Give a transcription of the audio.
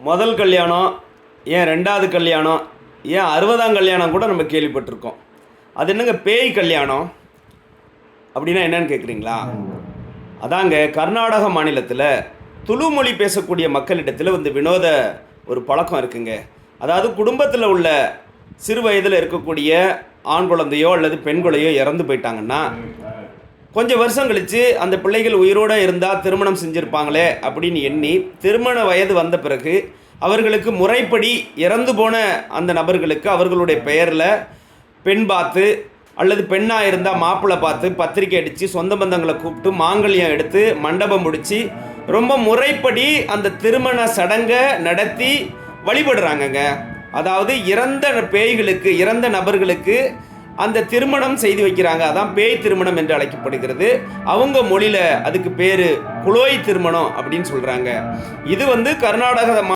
முதல் கல்யாணம், ஏன் 2வது கல்யாணம், ஏன் 60ஆம் கல்யாணம் கூட நம்ம கேள்விப்பட்டிருக்கோம். அது என்னங்க பேய் கல்யாணம் அப்படின்னா என்னன்னு கேட்குறீங்களா? அதாங்க கர்நாடக மாநிலத்தில் துளு மொழி பேசக்கூடிய மக்களிடத்தில் வந்து வினோத ஒரு பழக்கம் இருக்குங்க. அதாவது குடும்பத்தில் உள்ள சிறு வயதில் இருக்கக்கூடிய ஆண் குழந்தையோ அல்லது பெண் குழந்தையோ இறந்து போயிட்டாங்கன்னா கொஞ்சம் வருஷம் கழித்து அந்த பிள்ளைகள் உயிரோடு இருந்தால் திருமணம் செஞ்சுருப்பாங்களே அப்படின்னு எண்ணி திருமண வயது வந்த பிறகு அவர்களுக்கு முறைப்படி இறந்து போன அந்த நபர்களுக்கு அவர்களுடைய பெயரில் பெண் பார்த்து அல்லது பெண்ணாக இருந்தால் மாப்பிள்ளை பார்த்து பத்திரிக்கை அடித்து சொந்த பந்தங்களை கூப்பிட்டு மாங்கல்யம் எடுத்து மண்டபம் முடித்து ரொம்ப முறைப்படி அந்த திருமண சடங்கை நடத்தி வழிபடுறாங்கங்க. அதாவது இறந்த பேய்களுக்கு, இறந்த நபர்களுக்கு அந்த திருமணம் செய்து வைக்கிறாங்க. அதான் பேய் திருமணம் என்று அழைக்கப்படுகிறது. அவங்க மொழியில் அதுக்கு பேர் குளோய் திருமணம் அப்படின்னு சொல்கிறாங்க. இது வந்து கர்நாடக